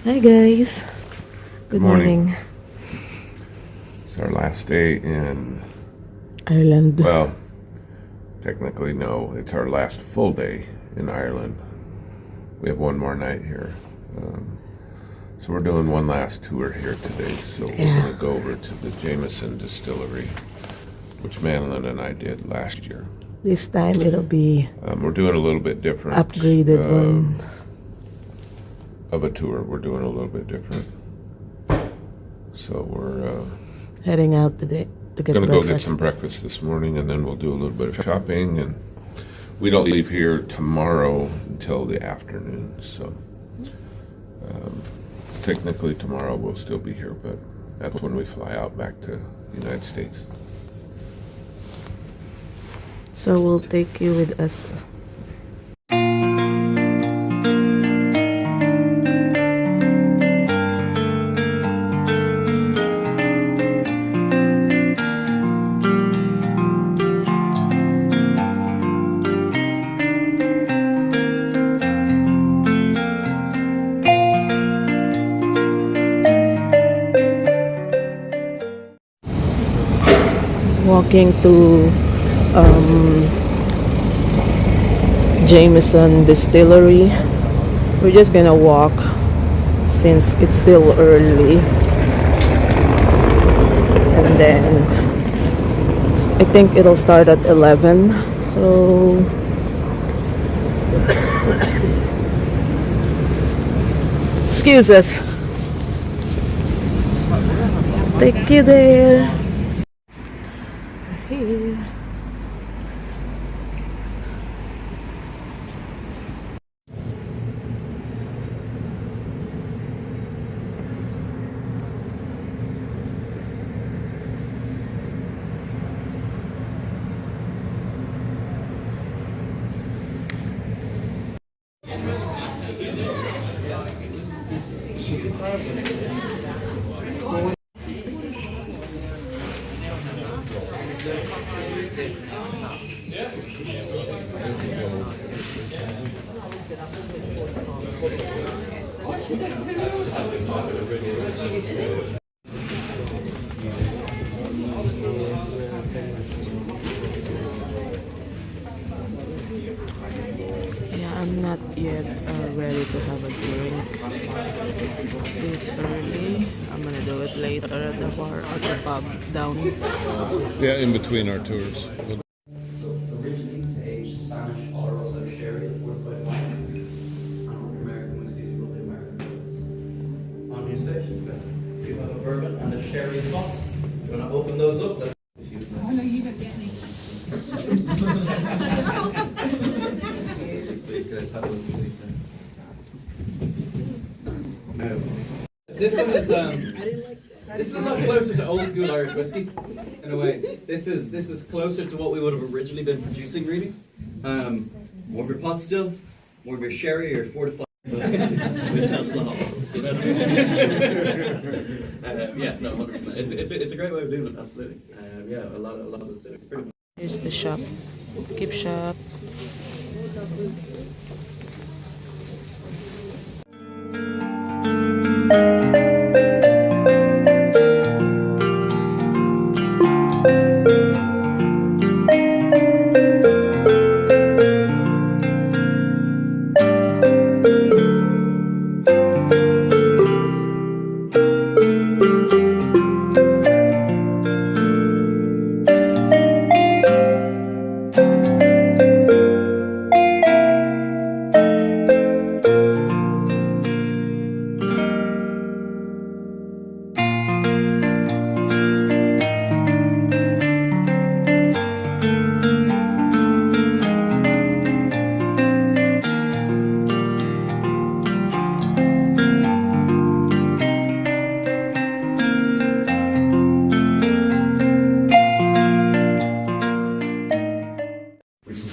Hi guys. Good morning. It's our last day in, Ireland. well, technically no, it's our last full day in Ireland. We have one more night here. So we're doing one last tour here today. So we're Yeah. going to go over to the Jameson Distillery, which Madeline and I did last year. This time it'll be We're doing a little bit different. upgraded one. Of a tour. We're doing a little bit different. So we're Heading out today to get gonna breakfast. go get some breakfast this morning, and then we'll do a little bit of shopping. And we don't leave here tomorrow until the afternoon. So technically tomorrow we'll still be here, but that's when we fly out back to the United States. So we'll take you with us. Walking to Jameson Distillery. We're just gonna walk since it's still early, and then I think it'll start at 11. So excuse us. Take you there. Here. Yeah, I'm not yet ready to have a drink this early. I'm gonna do it later at the bar or the pub down. Yeah, in between our tours. Originally to age Spanish Oloroso sherry at 45 wine. And American whiskies, you love the American whiskies. On your stations, guys. You have a bourbon and a sherry box. Do you want to open those up? Let's Oh no, you don't get me. Please, guys, have a look sleep This one is this is a lot closer to old school Irish whiskey in a way. This is closer to what we would have originally been producing, really. More of your pot still, more of your sherry or fortified. It sounds a lot hospitals, you know what I mean? Yeah, no, 100%. It's a great way of doing it, absolutely. Yeah, a lot of the it's pretty. Here's the shop. Keep shop.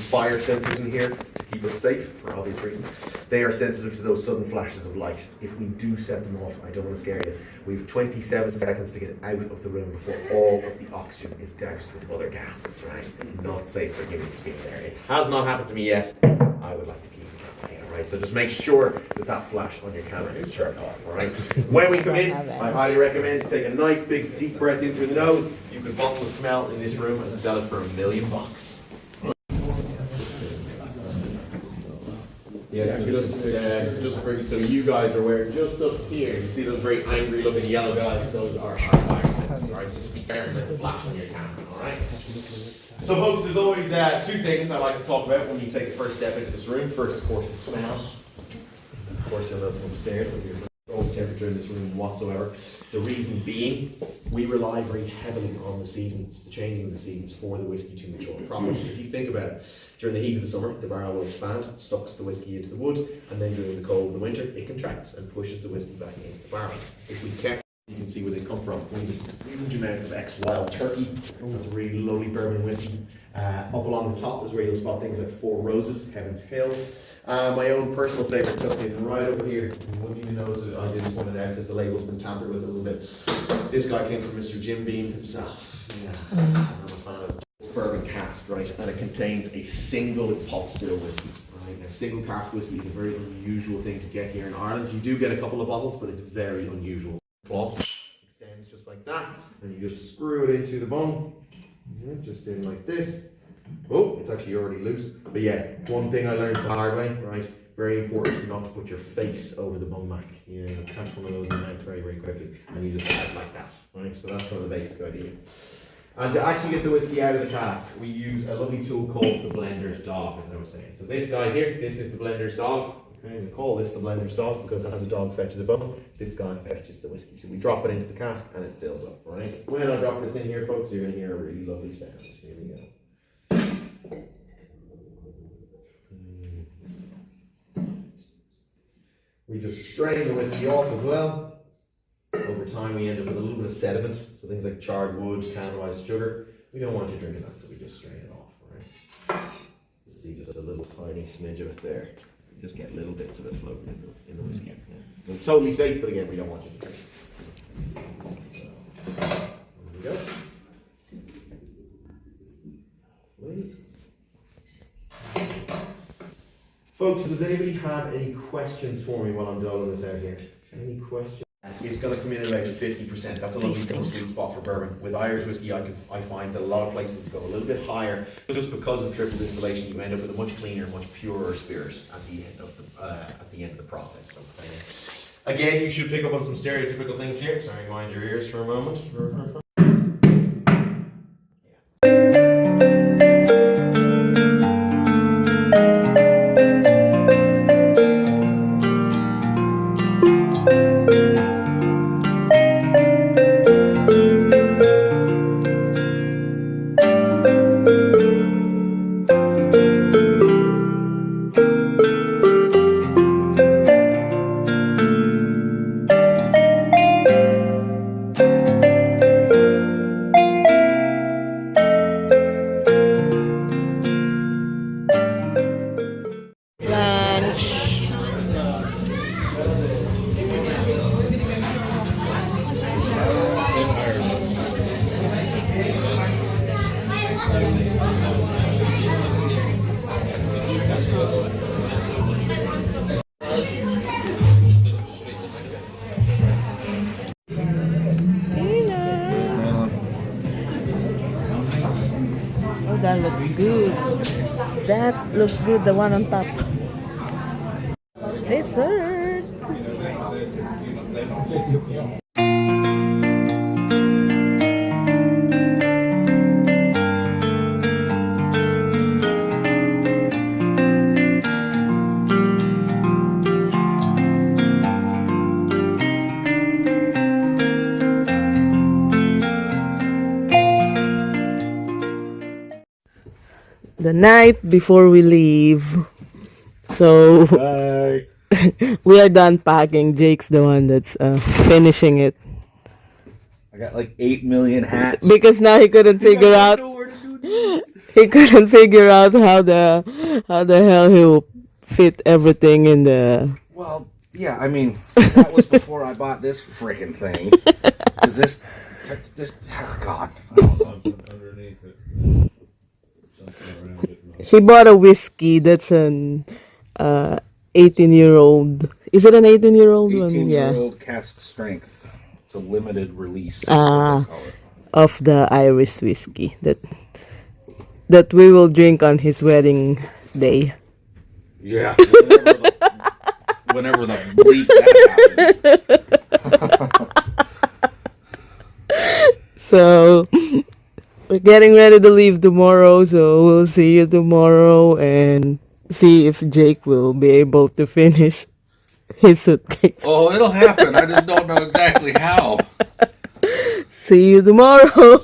Fire sensors in here to keep us safe for obvious reasons. They are sensitive to those sudden flashes of light. If we do set them off, I don't want to scare you, we have 27 seconds to get out of the room before all of the oxygen is doused with other gases, right? Not safe for humans to be in there. It has not happened to me yet. I would like to keep it that way, alright? Right, so just make sure that that flash on your camera is turned off. All right. When we come in, I highly recommend to take a nice big deep breath in through the nose. You could bottle the smell in this room and sell it for $1 million. Yeah, so just for so you guys are aware, just up here, you see those very angry looking yellow guys, those are our fire sensors, alright? So just be careful with the flash on your camera, alright? So folks, there's always two things I like to talk about when you take the first step into this room. First, of course, the smell. Of course, you'll know from upstairs that we have no temperature in this room whatsoever. The reason being, we rely very heavily on the seasons, the changing of the seasons for the whiskey to mature properly. If you think about it, during the heat of the summer, the barrel will expand, it sucks the whiskey into the wood, and then during the cold of the winter, it contracts and pushes the whiskey back into the barrel. If we kept, you can see where they come from. We have a huge amount of ex-wild turkey. That's a really lovely bourbon whiskey. Up along the top is where you'll spot things like Four Roses, Heaven's Hill. My own personal favourite tucked in right over here. Wouldn't even notice that I didn't point it out because the label's been tampered with a little bit. This guy came from Mr. Jim Beam himself. Yeah, I'm a fan of bourbon cask, right? And it contains a single pot still whiskey. Right? Now, single cask whiskey is a very unusual thing to get here in Ireland. You do get a couple of bottles, but it's very unusual. Cloth extends just like that, and you just screw it into the bung. Just in like this. Oh, it's actually already loose. But yeah, one thing I learned the hard way, right? Very important not to put your face over the bung back. You know, catch one of those in the mouth very, very quickly, and you just add like that. Right? So that's one of the basic idea. And to actually get the whiskey out of the cask, we use a lovely tool called the blender's dog, as I was saying. So this guy here, this is the blender's dog. Okay, we call this the blender's dog because as a dog fetches a bung, this guy fetches the whiskey. So we drop it into the cask and it fills up, right? When I drop this in here, folks, you're going to hear a really lovely sound. Here we go. We just strain the whiskey off as well. Over time we end up with a little bit of sediment, so things like charred wood, caramelized sugar. We don't want you drinking that, so we just strain it off, right? You see just a little tiny smidge of it there. You just get little bits of it floating in the whiskey. Yeah. So it's totally safe, but again, we don't want you to drink it. So, there we go. Wait. Folks, does anybody have any questions for me while I'm doling this out here? Any questions? It's going to come in at about 50%. That's a lovely sweet spot for bourbon. With Irish whiskey, I find that a lot of places go a little bit higher just because of triple distillation. You end up with a much cleaner, much purer spirit at the end of the process. So, again, you should pick up on some stereotypical things here. Sorry, mind your ears for a moment. That looks good. That looks good, the one on top. Dessert. The night before we leave. So we are done packing. Jake's the one that's finishing it. I got like 8 million hats. Because now he couldn't figure out he couldn't figure out how the hell he'll fit everything in the. Well, yeah, I mean that was before I bought this freaking thing. Is this oh God. Underneath it. He bought a whiskey that's an 18-year-old. Is it an 18-year-old one? 18-year-old cask strength. It's a limited release. Ah. What they call it. Of the Irish whiskey that we will drink on his wedding day. Yeah. Whenever the bleep that happens. So we're getting ready to leave tomorrow, so we'll see you tomorrow and see if Jake will be able to finish his suitcase. Oh, it'll happen. I just don't know exactly how. See you tomorrow.